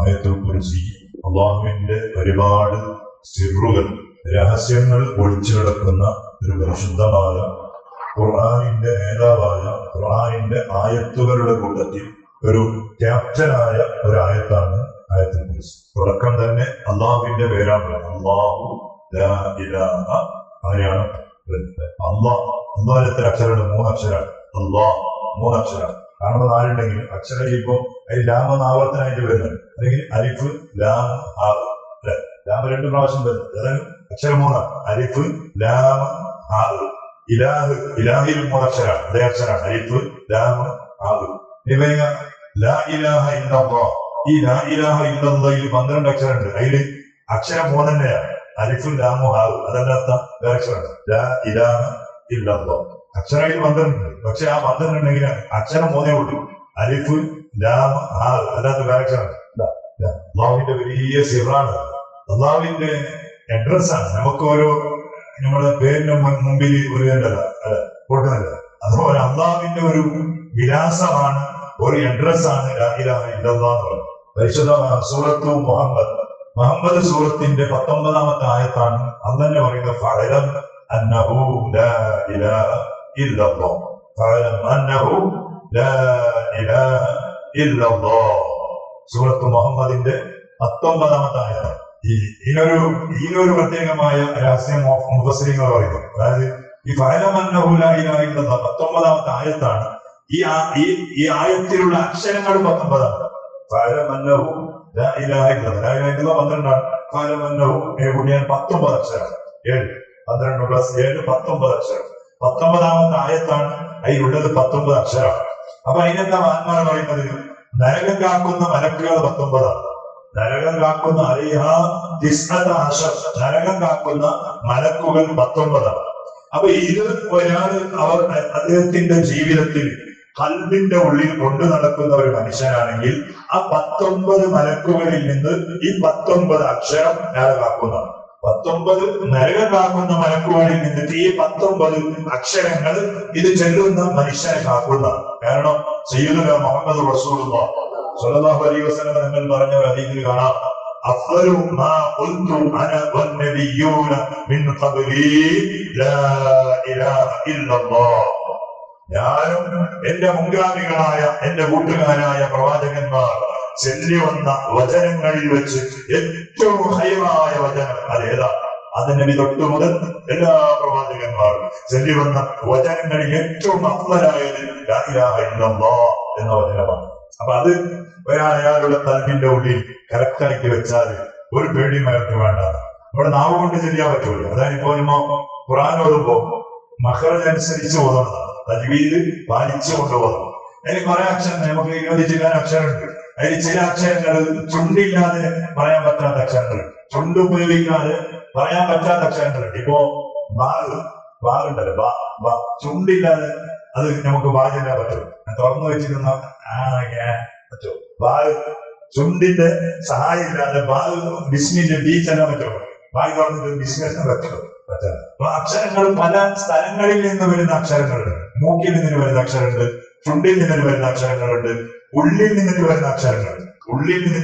ആയത്തുൽ കുർസി അള്ളാഹുവിന്റെ ഒരുപാട് സിറുകൾ, രഹസ്യങ്ങൾ ഒളിച്ചു കിടക്കുന്ന ഒരു പരിശുദ്ധമായ ഖുർആനിന്റെ നേതാവായ ഖുർആനിന്റെ ആയത്തുകളുടെ കൂട്ടത്തിൽ ഒരു ക്യാപ്റ്റനായ ഒരു ആയത്താണ് ആയത്തുൽ കുർസി. തുടക്കം തന്നെ അള്ളാഹുവിന്റെ പേരാണ്. അള്ളാഹു ലാ ഇലാഹ, അങ്ങനെയാണ് അള്ളാഹ് എത്ര അക്ഷരമാണ്? 3 അക്ഷരമാണ്. അള്ളാഹ് 3 അക്ഷരമാണ്. കാരണം 4 ഉണ്ടെങ്കിൽ അക്ഷരം ഇപ്പോ അതിൽ ലാമെന്ന് ആവർത്തനായിട്ട് വരുന്നുണ്ട്. അല്ലെങ്കിൽ അലിഫ് ലാം ആവ് അല്ലെ, ലാമ 2 പ്രാവശ്യം വരുന്നത്. അതായത് അക്ഷരം 3 അലിഫ് ലാം ആവ്. ഇലാഹ്, ഇലാഹിൽ 3 അക്ഷരമാണ്. അതേ അക്ഷരമാണ് അലിഫ് ലാം ആവ്. ലാ ഇലാഹ ഇല്ലല്ലാഹ്, ഈ ലാ ഇലാഹ ഇല്ലല്ലാഹയിൽ 12 അക്ഷരമുണ്ട്. അതില് അക്ഷരം 3 തന്നെയാണ്, അലിഫും ലാമും ആവും. അതല്ലാത്ത വേറെ അക്ഷരമാണ് ലാ ഇലാഹ ഇല്ലല്ലാഹ്. അക്ഷരയിൽ 12 ഉണ്ട്. പക്ഷെ ആ 12 ഉണ്ടെങ്കിൽ അക്ഷരം 3 ഉള്ളൂ, അലിഫ് ലാം ആവ്. അല്ലാത്ത വേറെ അക്ഷരമാണ്. അള്ളാഹുവിന്റെ വലിയ സിറാണ്, അള്ളാഹുവിന്റെ അഡ്രസ് ആണ്. നമുക്ക് ഓരോ നമ്മുടെ പേരിന് മുമ്പിൽ ഒരു അല്ല കൊടുക്കുന്നില്ല. അതുപോലെ അള്ളാഹുവിന്റെ ഒരു വിലാസമാണ്, ഒരു അഡ്രസ് ആണ് ലാ ഇലാഹ ഇല്ലല്ലാഹ് എന്ന് പറയുന്നത്. പരിശുദ്ധ സൂറത്തു മുഹമ്മദ് സൂറത്തിന്റെ 19ാമത്തെ ആയത്താണ് അള്ളാഹ് പറയുന്നത് ഫഅലം അന്നഹു ലാ ഇലാഹ ഇല്ലല്ലാഹ്. ഫഅലം അന്നഹു ലാ ഇലാഹ ഇല്ലല്ലാഹ്. സൂറത്തു മുഹമ്മദിന്റെ 19ാമത്തെ ആയത്താണ്. ഇതിനൊരു പ്രത്യേകമായ രഹസ്യം മുഫസ്സിരീങ്ങൾ പറയുന്നു. അതായത് ഈ ഫഅലം അന്നഹു ലാ ഇലാഹ ഇല്ലല്ലാഹ് 19ാമത്തെ ആയത്താണ്. ഈ ആയത്തിലുള്ള അക്ഷരങ്ങൾ 19ആണ്. ഫഅലം അന്നഹു ലാ ഇലാഹ ഇല്ലല്ലാഹ്, ലാ ഇലാഹ ഇല്ലല്ലാഹ് 12ആണ്. ഫഅലം അന്നഹു കൂടിയാൽ 19 അക്ഷരം. 7 12 + 7 19 അക്ഷരം. 19ാമത്തെ ആയത്താണ്, അതിലുള്ളത് 19 അക്ഷരമാണ്. അപ്പൊ അതിനെന്താ മഹാന്മാർ പറയുന്നത്? നരകം കാക്കുന്ന മലക്കുകൾ 19ആണ്. നരകം കാക്കുന്ന നരകം കാക്കുന്ന മലക്കുകൾ 19ആണ്. അപ്പൊ ഇത് ഒരാള് അദ്ദേഹത്തിന്റെ ജീവിതത്തിൽ ഖൽബിന്റെ ഉള്ളിൽ കൊണ്ടു നടക്കുന്ന ഒരു മനുഷ്യനാണെങ്കിൽ ആ 19 മലക്കുകളിൽ നിന്ന് ഈ 19 അക്ഷരം അയാൾ കാക്കുന്നതാണ്. 19 നരകം കാക്കുന്ന മലക്കുകളിൽ നിന്നിട്ട് ഈ 19 അക്ഷരങ്ങൾ ഇത് ചെല്ലുന്ന മനുഷ്യനെ കാക്കുന്നതാണ്. കാരണം സയ്യിദുനാ മുഹമ്മദ് റസൂലുള്ളാഹി സ്വല്ലല്ലാഹു അലൈഹി വസല്ലം തങ്ങൾ പറഞ്ഞ ഒരു ഹദീസിൽ കാണാം, അഫ്ളു മാ ഖുൽതു അന വന്നബിയ്യൂന മിൻ ഖബ്ലി ലാ ഇലാഹ ഇല്ലല്ലാഹ്. ഞാനും എന്റെ മുൻഗാമികളായ എന്റെ കൂട്ടുകാരായ പ്രവാചകന്മാർ ചൊല്ലി വന്ന വചനങ്ങളിൽ വെച്ച് ഏറ്റവും ഹൈറായ വചനം അതേതാ? അത് നബി തൊട്ടു മുതൽ എല്ലാ പ്രവാചകന്മാരും ചൊല്ലി വന്ന വചനങ്ങളിൽ ഏറ്റവും അഫ്ളലായത് ലാ ഇലാഹ ഇല്ലല്ലാഹ് എന്ന വചനമാണ്. അപ്പൊ അത് അയാളുടെ ഖൽബിന്റെ ഉള്ളിൽ കറക്റ്റാക്കി വെച്ചാൽ ഒരു പേടിയും അയാൾക്ക് വേണ്ട. നമ്മുടെ നാവ് കൊണ്ട് ചെയ്യാൻ പറ്റൂല. അതായത് ഇപ്പോ ഖുർആൻ ഓതുമ്പോ മഖ്റജ് അനുസരിച്ച് ഓതണം, തജ്വീദ് പാലിച്ചു കൊണ്ടുപോകണം. അതിന് കുറെ അക്ഷരം, നമുക്ക് 20 ചില അക്ഷരമുണ്ട്. അതിൽ ചില അക്ഷരങ്ങൾ ചുണ്ടില്ലാതെ പറയാൻ പറ്റാത്ത അക്ഷരങ്ങൾ, ചുണ്ട് ഉപയോഗിക്കാതെ പറയാൻ പറ്റാത്ത അക്ഷരങ്ങളുണ്ട്. ഇപ്പോ ബാറുണ്ടല്ലോ, ചുണ്ടില്ലാതെ അത് നമുക്ക് വാചിക്കാൻ പറ്റും. തുറന്നു വെച്ചിരുന്ന പറ്റുമോ? ബാഗ് ചുണ്ടിന്റെ സഹായം ഇല്ലാതെ ബിസ്മിന്റെ ബി ചെല്ലാൻ പറ്റുമോ? ബാഗ് തുറന്നിട്ട് ബിസ്മിനെ പറ്റുമോ? പറ്റാതെ. അപ്പൊ അക്ഷരങ്ങൾ പല സ്ഥലങ്ങളിൽ നിന്ന് വരുന്ന അക്ഷരങ്ങളുണ്ട്. മൂക്കിൽ നിന്നിട്ട് വരുന്ന അക്ഷരമുണ്ട്, ചുണ്ടിൽ നിന്നിട്ട് വരുന്ന അക്ഷരങ്ങളുണ്ട്, ഉള്ളിൽ നിന്നിട്ട്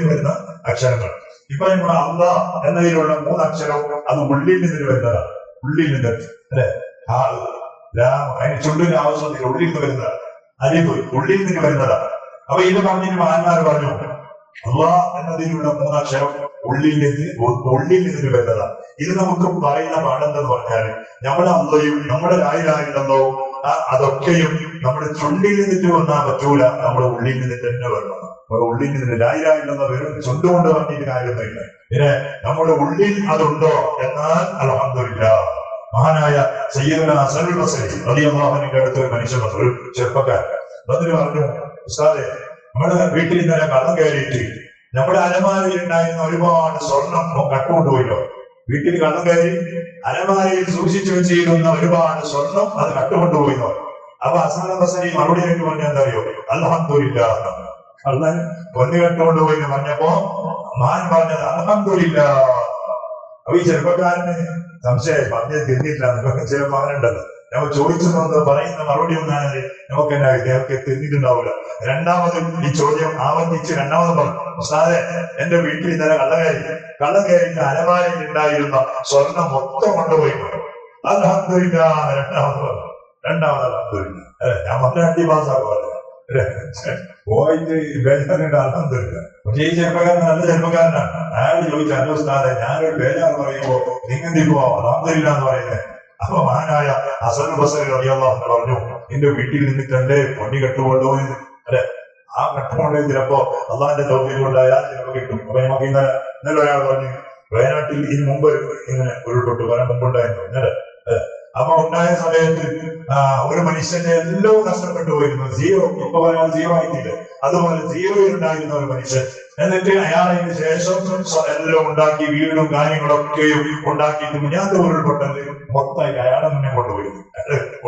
വരുന്ന അക്ഷരങ്ങൾ. ഇപ്പൊ നമ്മുടെ അല്ലാഹ് എന്നതിലുള്ള 3 അക്ഷരവും അത് ഉള്ളിൽ നിന്നിട്ട് വരുന്നതാണ്. ഉള്ളിൽ നിന്നിട്ട് അല്ലെ, അതിന് ചുണ്ടിന്റെ ആവശ്യത്തിൽ ഉള്ളിൽ നിന്ന് വരുന്നതാണ്. അലിഫ് ഉള്ളിൽ നിന്ന് വരുന്നതാണ്. അപ്പൊ ഇത് പറഞ്ഞിട്ട് മഹാന്മാർ പറഞ്ഞു, അല്ലാഹ് എന്നതിലുള്ള 3 അക്ഷരം ഉള്ളിൽ നിന്ന് വരുന്നതാണ്. ഇത് നമുക്ക് പറയുന്ന പാടെന്തെന്ന് പറഞ്ഞാൽ നമ്മുടെ അള്ളയും നമ്മുടെ ലാ ഇലാഹ ഇല്ലല്ലാഹ് അതൊക്കെയും നമ്മുടെ ചുണ്ടിൽ നിന്നിട്ട് വന്നാൽ പറ്റൂല, നമ്മുടെ ഉള്ളിൽ നിന്നിട്ട് തന്നെ വരണം. നമ്മുടെ ഉള്ളിൽ നിന്നിട്ട് ലാ ഇലാഹ ഇല്ലല്ലാഹ് വെറും ചുണ്ടുകൊണ്ട് പറഞ്ഞിട്ട് കാര്യമൊന്നുമില്ല. പിന്നെ നമ്മുടെ ഉള്ളിൽ അതുണ്ടോ എന്നാൽ അൽഹംദുലില്ലാഹ്. മഹാനായ സയ്യിദുനാ ഹസനുൽ ബസ്രി റളിയല്ലാഹു അൻഹുവിന്റെ അടുത്ത് ഒരു മനുഷ്യൻ വന്നു, ഒരു ചെറുപ്പക്കാരൻ. എന്നിട്ട് പറഞ്ഞു, ഉസ്താദേ, നമ്മുടെ വീട്ടിൽ ഇന്നലെ കള്ളം കയറിയിട്ട് നമ്മുടെ അലമാരയിൽ ഉണ്ടായിരുന്ന ഒരുപാട് സ്വർണം കട്ടുകൊണ്ടുപോയില്ലോ. വീട്ടിൽ കള്ളം കയറി അലമാരയിൽ സൂക്ഷിച്ചു വെച്ചിരുന്ന ഒരുപാട് സ്വർണം അത് കട്ടുകൊണ്ടുപോയിന്നോ. അപ്പൊ ഹസനുൽ ബസ്രി മറുപടി ആയിട്ട് പറഞ്ഞ എന്താ അറിയോ? അൽഹംദുലില്ലാഹ്. അള്ളാൻ പൊന്നു കട്ടുകൊണ്ടുപോയി എന്ന് പറഞ്ഞപ്പോ മഹാൻ പറഞ്ഞത് അൽഹംദുലില്ലാഹ്. അപ്പൊ ഈ ചെറുപ്പക്കാരന് സംശയം പറഞ്ഞത് തിരിഞ്ഞിട്ടില്ല. ചില മകനുണ്ടല്ലോ, നമ്മൾ ചോദിച്ചെന്ന് പറയുന്ന മറുപടി ഒന്നാണ് നമുക്ക് ഞങ്ങൾക്ക് തിന്നിട്ടുണ്ടാവില്ല. രണ്ടാമത് ഈ ചോദ്യം ആവർത്തിച്ച് രണ്ടാമത് പറഞ്ഞു, ഉസ്താദെ എന്റെ വീട്ടിൽ ഇന്നലെ കള്ളം കയറി അലമാരയിൽ ഉണ്ടായിരുന്ന സ്വർണം മൊത്തം കൊണ്ടുപോയി. അൽഹംദുലില്ലാഹ്. രണ്ടാമത് അൽഹംദുലില്ലാഹ്. അല്ലെ, ഞാൻ പറഞ്ഞ അടിപാസാക്കുക പോയിട്ട് ബേജാറുണ്ട്. അൽഹംദുലില്ലാഹ്. പക്ഷേ ഈ ചെറുപ്പക്കാരൻ നല്ല ചെറുപ്പക്കാരനാണ്. അയാൾ ചോദിച്ചു, അല്ല ഉസ്താദെ ഞാനൊരു ബേജാറ് പറയുമ്പോ നിങ്ങൾക്കിപ്പോ അൽഹംദുലില്ലാഹ് എന്ന് പറയുന്നത്? അപ്പൊ മഹാനായ ഹസൻ ബസരി റളിയല്ലാഹു അൻഹു പറഞ്ഞു, എന്റെ വീട്ടിൽ നിന്നിട്ടെന്റെ പൊടി കെട്ടുകൊണ്ടുപോയി. അല്ലെ, ആ കെട്ടുകൊണ്ട് ചിലപ്പോ അള്ളാന്റെ തൗഫീഖ് കൊണ്ടായാൽ ചിലപ്പോ കിട്ടും. അപ്പൊ നമുക്ക് ഇന്നലെ ഒരാൾ പറഞ്ഞു, വയനാട്ടിൽ ഇതിന് മുമ്പ് ഇങ്ങനെ ഉരുൾപൊട്ടു പല മുമ്പുണ്ടായിരുന്നു ഇന്നലെ. അപ്പൊ ഉണ്ടായ സമയത്ത് ഒരു മനുഷ്യന്റെ എല്ലാം നഷ്ടപ്പെട്ടു പോയിരുന്നു. സീറോ. ഇപ്പൊ പറയാൻ സീറോ ആയിട്ടില്ല. അതുപോലെ സീറോയിൽ ഉണ്ടായിരുന്ന ഒരു മനുഷ്യൻ, എന്നിട്ട് അയാളതിന് ശേഷം എല്ലാം ഉണ്ടാക്കി വീടും കാര്യങ്ങളൊക്കെയും ഉണ്ടാക്കിയിട്ട് മുന്നാത്ത ഉരുൾപൊട്ടല് മൊത്തമായി അയാളെ മുന്നേ കൊണ്ടുപോയി.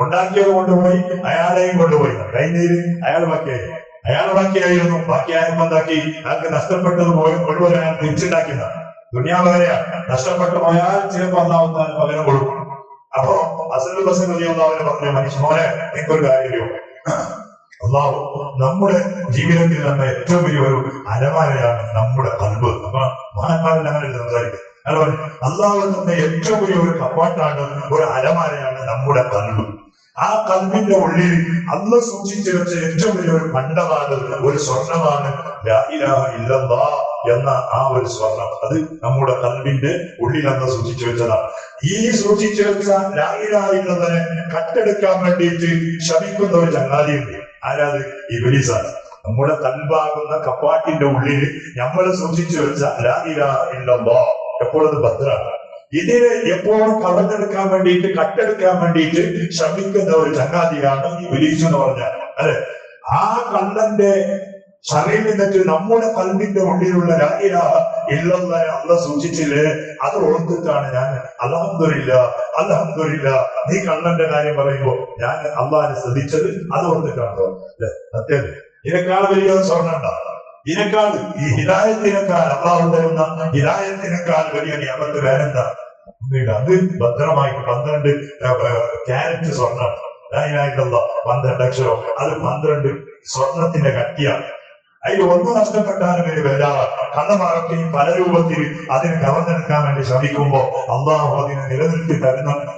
ഉണ്ടാക്കിയത് കൊണ്ടുപോയി, അയാളെയും കൊണ്ടുപോയി. കഴിഞ്ഞതിൽ അയാൾ ബാക്കിയായിരുന്നു. ബാക്കിയായപ്പോ എന്താക്കി, അയാൾക്ക് നഷ്ടപ്പെട്ടത് മുഴുവൻ അയാൾ തിരിച്ചുണ്ടാക്കിയതാണ്. ദുനിയാവരെയാ നഷ്ടപ്പെട്ടു പോയാൽ ചിലപ്പോ അല്ലാഹു പകരം കൊടുക്കും. അപ്പൊ ഹസൻ ബസരി റളിയല്ലാഹു അൻഹു പറഞ്ഞ മനുഷ്യനെ എനിക്കൊരു കാര്യമോ, അല്ലാഹു നമ്മുടെ ജീവിതത്തിൽ തന്ന ഏറ്റവും വലിയ ഒരു അലമാരയാണ് നമ്മുടെ ഖൽബ്. അപ്പൊ മഹാന്മാരെല്ലാം അങ്ങനെ സംസാരിക്കും. അല്ലാഹു തന്ന ഏറ്റവും വലിയ ഒരു കപ്പാട്ടാണ്, ഒരു അലമാരയാണ് നമ്മുടെ ഖൽബ്. ആ ഖൽബിന്റെ ഉള്ളിൽ അല്ലാഹു സൂക്ഷിച്ചു വെച്ച ഏറ്റവും വലിയ ഒരു പണ്ടമാണ്, ഒരു സ്വർണമാണ് ലാ ഇലാഹ ഇല്ലല്ലാഹ് എന്ന ആ ഒരു സ്വർണം. അത് നമ്മുടെ ഖൽബിന്റെ ഉള്ളിൽ അല്ലാഹു സൂക്ഷിച്ചു വെച്ചതാണ്. ഈ സൂക്ഷിച്ചു വെച്ച ലാ ഇലാഹ ഇല്ലല്ലാഹനെ കട്ടെടുക്കാൻ വേണ്ടിയിട്ട് ശ്രമിക്കുന്ന ഒരു ചങ്ങാതിയുണ്ട്. ആരാത്? ഇബ്ലീസാണ്. നമ്മുടെ ഖൽബാകുന്ന കപ്പാട്ടിന്റെ ഉള്ളിൽ നമ്മൾ സൂക്ഷിച്ചു വെച്ച ലാ ഇലാഹ ഇല്ലല്ലാഹ് എപ്പോഴും ഭദ്രാണ്. ഇതിനെ എപ്പോഴും കവർന്നെടുക്കാൻ വേണ്ടിയിട്ട്, കട്ടെടുക്കാൻ വേണ്ടിയിട്ട് ശ്രമിക്കുന്ന ഒരു ചങ്ങാതിയാണ് ഇബ്ലീസ് എന്ന് പറഞ്ഞാൽ. അല്ലെ, ആ കള്ളന്റെ ശരീരം നിന്നിട്ട് നമ്മുടെ ഖൽബിന്റെ ഉള്ളിലുള്ള ലാ ഇലാഹ ഇല്ലല്ലാഹ് അല്ലാഹു സൂക്ഷിച്ചില്ലേ, അത് ഓർത്തിട്ടാണ് ഞാൻ അൽഹംദുലില്ലാഹ് നീ കള്ളന്റെ കാര്യം പറയുമ്പോ ഞാൻ അള്ളാഹിനെ ശ്രദ്ധിച്ചത്, അത് ഓർത്തിട്ടാണോ? അല്ലെ, സത്യം. ഇതിനേക്കാൾ വലിയ സ്വർണ്ണം ഉണ്ടാവും. ഇതിനേക്കാൾ ഈ ഹിദായത്തിനേക്കാൾ, അള്ളാഹു തരുന്ന ഹിദായത്തിനേക്കാൾ വലിയ നിയമത്ത് വേറെന്താ? അത് ഭദ്രമായി 12 ക്യാരറ്റ് സ്വർണ്ണം. 12 അക്ഷരം. അത് 12 സ്വർണത്തിന്റെ കട്ടിയാണ്. അതിൽ ഒന്ന് നഷ്ടപ്പെട്ടാലും ഒരു വരാറ്. കള്ളമാരൊക്കെയും പല രൂപത്തിൽ അതിനെ കവർന്നെടുക്കാൻ വേണ്ടി ശ്രമിക്കുമ്പോ അള്ളാഹു അതിനെ നിലനിർത്തി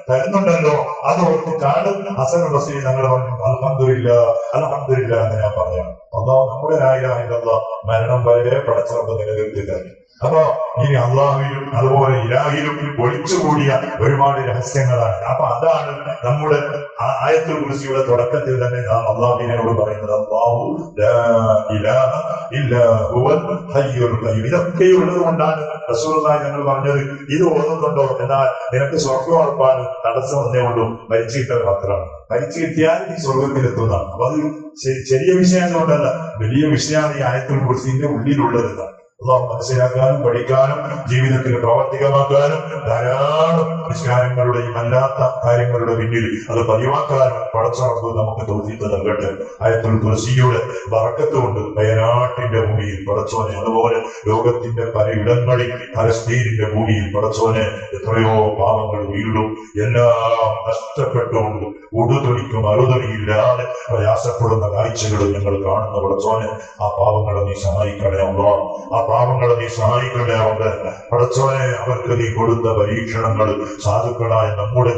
തരുന്നുണ്ടല്ലോ. അത് ഓർത്തിട്ടാണ് ഹസൻ ബസരി ഞങ്ങൾ പറഞ്ഞു അൽഹംദുലില്ലാഹ് എന്ന് ഞാൻ പറഞ്ഞു. അള്ളാഹു നമ്മുടെ ലാ ഇലാഹ ഇല്ലല്ലാഹ് മരണം വരെ പടച്ചറപ്പ് നിലനിർത്തി തരും. അപ്പൊ ഇനി അള്ളാഹുവിലും അതുപോലെ ഇലാഹിലും ഒളിച്ചുകൂടിയ ഒരുപാട് രഹസ്യങ്ങളാണ്. അപ്പൊ അതാണ് നമ്മുടെ ആയത്തുൽ കുർസിയുടെ തുടക്കത്തിൽ തന്നെ നാം അള്ളാഹുവിനോട് പറയുന്നത്, അല്ലാഹു ലാ ഇലാഹ ഇല്ലാ ഹുവൽ ഹയ്യുൽ ഖയ്യൂം. ഇതൊക്കെ ഉള്ളത് കൊണ്ടാണ് റസൂലുള്ളാഹി ഞങ്ങൾ പറഞ്ഞത്, ഇത് ഓതുന്നുണ്ടോ എന്നാൽ നിനക്ക് സ്വർഗ്ഗം ഉറപ്പാണ്, തടസ്സം ഒന്നേ ഉള്ളൂ, മരിച്ചു കിട്ടാൻ മാത്രമാണ്. മരിച്ചു കിട്ടിയാൽ ഈ സ്വർഗത്തിലെത്തുന്നതാണ്. അപ്പൊ അത് ചെറിയ വിഷയം കൊണ്ടല്ല, വലിയ വിഷയമാണ് ഈ ആയത്തുൽ കുർസിന്റെ ഉള്ളിലുള്ളത്. അള്ളാഹു മനസ്സിലാക്കാനും പഠിക്കാനും ജീവിതത്തിൽ പ്രാവർത്തികമാക്കാനും ധാരാളം നിസ്കാരങ്ങളുടെയും അല്ലാത്ത കാര്യങ്ങളുടെ പിന്നിൽ അത് പതിവാക്കാനും പടച്ചറപ്പ് നമുക്ക് തൗഫീഖ് നൽകട്ടെ. ആയത്തുൽ കുർസിയുടെ ബറക്കത്ത് കൊണ്ട് വയനാട്ടിന്റെ ഭൂമിയിൽ പടച്ചോനെ, അതുപോലെ ലോകത്തിന്റെ പലയിടങ്ങളിൽ ഫലസ്തീനിന്റെ ഭൂമിയിൽ പടച്ചോനെ എത്രയോ പാവങ്ങൾ വീടും എല്ലാം നഷ്ടപ്പെട്ടുകൊണ്ട് ഉടുതൊടിക്കും അറുതൊടിയില്ലാതെ പ്രയാസപ്പെടുന്ന കാഴ്ചകളും ഞങ്ങൾ കാണുന്ന പടച്ചോനെ, ആ പാവങ്ങളെ നീ സഹായിക്കണേ അല്ലാഹ്. ആ പാവങ്ങളെ നീ സഹായിക്കണേ അവർക്ക്. പടച്ചോനെ, അവർക്ക് നീ കൊടുത്ത പരീക്ഷണങ്ങൾ സാധുക്കളായ നമ്മുടെ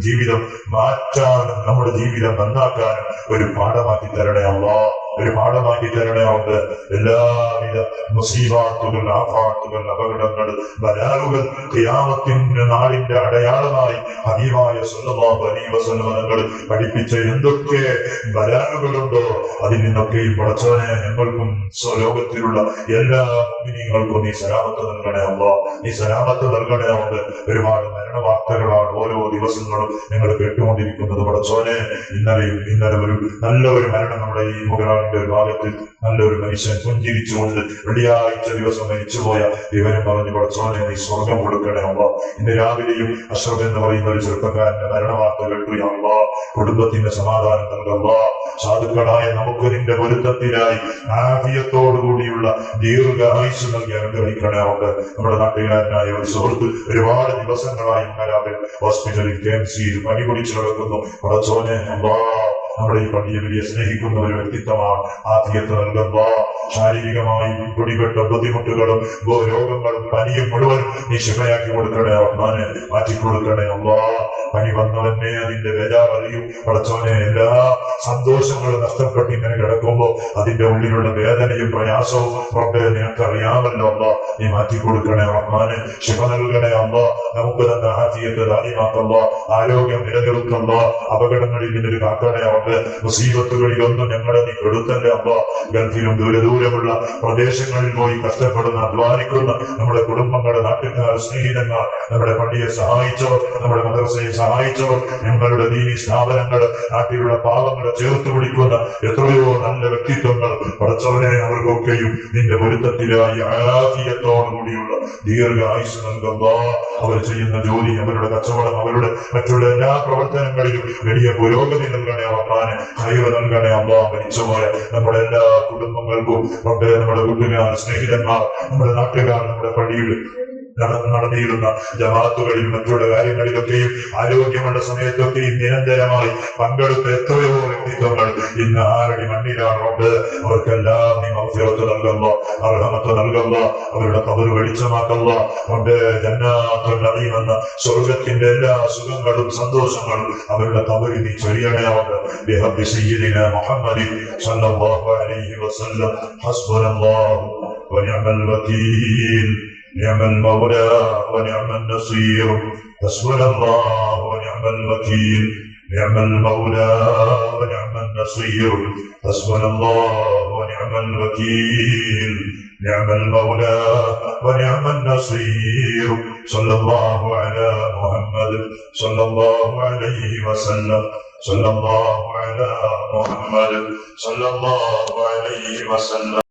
ജീവിതം മാറ്റാനും നമ്മുടെ ജീവിതം നന്നാക്കാനും ഒരു പാഠമാക്കി തരണേ അല്ലാഹ്. ഒരു പാഠമാക്കി തരണേ അവർക്ക്. എല്ലാവിധ മുസീബാത്തുകൾ, ആഫാത്തുകൾ, അപകടങ്ങൾ, ബലാലുകൾ ഖിയാമത്തിന്റെ നാളിന്റെ അടയാളമായി ഹബീബായ സ്വല്ലല്ലാഹു അലൈഹി വസല്ലം തങ്ങൾ പഠിപ്പിച്ച എന്തൊക്കെ ബലാലുകളുണ്ടോ അതിൽ നിന്നൊക്കെയും പടച്ചോനെ ഞങ്ങൾക്കും ലോകത്തിലുള്ള എല്ലാ മുഅ്മിനീങ്ങൾക്കും നീ സലാമത്ത് നൽകണേ അല്ലാഹ്. നീ സലാമത്ത് നൽകണേ അവർക്ക്. ഒരുപാട് മരണ വാർത്തകളാണ് ഓരോ ദിവസങ്ങളും ഞങ്ങൾ കേട്ടുകൊണ്ടിരിക്കുന്നത് പടച്ചോനെ. ഇന്നലെ ഒരു നല്ല ഒരു മരണം നമ്മുടെ ഈ മുതലാളി ദുനിയാവിന്റെ ഒരു ഭാഗത്ത് നല്ലൊരു മനുഷ്യൻ പുഞ്ചിരിച്ചുകൊണ്ട് വെള്ളിയാഴ്ച ദിവസം മരിച്ചുപോയ ഇവനും പറഞ്ഞു പടച്ചോനെ നീ സ്വർഗം കൊടുക്കണേ അള്ളാ. ഇന്ന് രാവിലെയും അഷ്റഫ് എന്ന് പറയുന്ന ഒരു ചെറുപ്പക്കാരന്റെ മരണവാർത്ത കേട്ടു. അള്ളാ കുടുംബത്തിന്റെ സമാധാനം നൽകല്ലാ. സാധുക്കളായ നമുക്ക് നിന്റെ പൊരുത്തത്തിനായി ആഫിയത്തോടുകൂടിയുള്ള ദീർഘായുസ് നൽകി അനുഗ്രഹിക്കണേ അവർക്ക്. നമ്മുടെ നാട്ടുകാരനായ ഒരു സുഹൃത്ത് ഒരുപാട് ദിവസങ്ങളായി മരാവിൽ ഹോസ്പിറ്റലിൽ KMC-യിൽ പനി പിടിച്ചു നടക്കുന്നു. പടച്ചോനെ അള്ളാ നമ്മുടെ ഈ പള്ളിയെ വലിയ സ്നേഹിക്കുന്ന ഒരു വ്യക്തിത്വമാണ്. ആഫിയത്ത് നൽകുന്ന ശാരീരികമായി പിടിപെട്ട ബുദ്ധിമുട്ടുകളും രോഗങ്ങളും പനിയും മുഴുവൻ നീ ശിഫയാക്കി കൊടുക്കണേ റഹ്മാനെ, മാറ്റിക്കൊടുക്കണേ അള്ളാ. പനി വന്നവനെ അതിന്റെ ബേജാററിയും പടച്ചോനെ. എല്ലാ സന്തോഷങ്ങളും നഷ്ടപ്പെട്ട് ഇങ്ങനെ കിടക്കുമ്പോ അതിന്റെ ഉള്ളിലുള്ള വേദനയും പ്രയാസവും റബ്ബേ നിനക്കറിയാമല്ലോ അള്ളാ. നീ മാറ്റിക്കൊടുക്കണേ റഹ്മാനെ, ശിഫ നൽകണേ അള്ളാ. നമുക്ക് തന്നെ ആഫിയത്ത് ദായിമാക്കല്ല, ആരോഗ്യം നിലനിർത്തല്ല, അപകടങ്ങളിൽ നിന്നൊരു കാക്കണേ അവർക്ക്. മുസീബത്തുകളിലൊന്നും ഞങ്ങളെ നീ കെടുത്തല്ലേ അള്ളാ. ഗൾഫിലും ദൂരമുള്ള പ്രദേശങ്ങളിൽ പോയി കഷ്ടപ്പെടുന്ന അധ്വാനിക്കുന്ന നമ്മുടെ കുടുംബങ്ങളുടെ നാട്ടുകാർ, സ്നേഹിതന്മാർ, നമ്മുടെ പള്ളിയെ സഹായിച്ചവർ, നമ്മുടെ മദ്രസയെ സഹായിച്ചവർ, ഞങ്ങളുടെ ദീനി സ്ഥാപനങ്ങൾ, നാട്ടിലുള്ള പാവങ്ങളെ ചേർത്ത് പിടിക്കുന്ന എത്രയോ നല്ല വ്യക്തിത്വങ്ങൾ പടച്ചവനെ, അവർക്കൊക്കെയും നിന്റെ പൊരുത്തത്തിലായി ആഫിയത്തോടുകൂടിയുള്ള ദീർഘായുസ് നൽകുക. അവർ ചെയ്യുന്ന ജോലി, അവരുടെ കച്ചവടം, അവരുടെ മറ്റുള്ള എല്ലാ പ്രവർത്തനങ്ങളിലും വലിയ പുരോഗതി നൽകണേ അവസാനെ, ഹൈറ് നൽകണേ അള്ളാ. മരിച്ചുപോയ നമ്മുടെ എല്ലാ കുടുംബങ്ങൾക്കും നമ്മുടെ കൂട്ടുകാർ, സ്നേഹിതന്മാർ, നമ്മുടെ നാട്ടുകാർ, നമ്മുടെ പള്ളിയിൽ നടന്നിരുന്ന ജമാഅത്തുകളിൽ മറ്റുള്ള കാര്യങ്ങളിലൊക്കെയും ആരോഗ്യമുള്ള സമയത്തൊക്കെയും നിരന്തരമായി പങ്കെടുത്ത എത്രയോ വ്യക്തിത്വങ്ങൾ ഇന്ന് ആരടി മണ്ണിലാണ് റബ്ബ്. അവർക്കെല്ലാം നീ മഗ്ഫിറത്ത് നൽകല്ലാ, അർഹമത്ത് നൽകല്ലാ, അവരുടെ ഖബർ വെളിച്ചമാക്കല്ലാ റബ്ബേ. ജന്നാത്തുൽ നഈം എന്ന സ്വർഗ്ഗത്തിന്റെ എല്ലാ സുഖങ്ങളും സന്തോഷങ്ങളും അവരുടെ ഖബറിൽ നീ ചൊരിയണേ അവർക്ക്. ബിഹബ്ബി സയ്യിദിനാ മുഹമ്മദിൻ സ്വല്ലല്ലാഹു അലൈഹി വസല്ലം. ഹസ്ബുനല്ലാഹു വനിഅമൽ വകീൽ, نعم المولى ونعم النصير. حسبنا الله ونعم الوكيل، نعم المولى ونعم النصير. حسبنا الله ونعم الوكيل، نعم المولى ونعم النصير. صلى الله على محمد صلى الله عليه وسلم. صلى الله على محمد صلى الله عليه وسلم.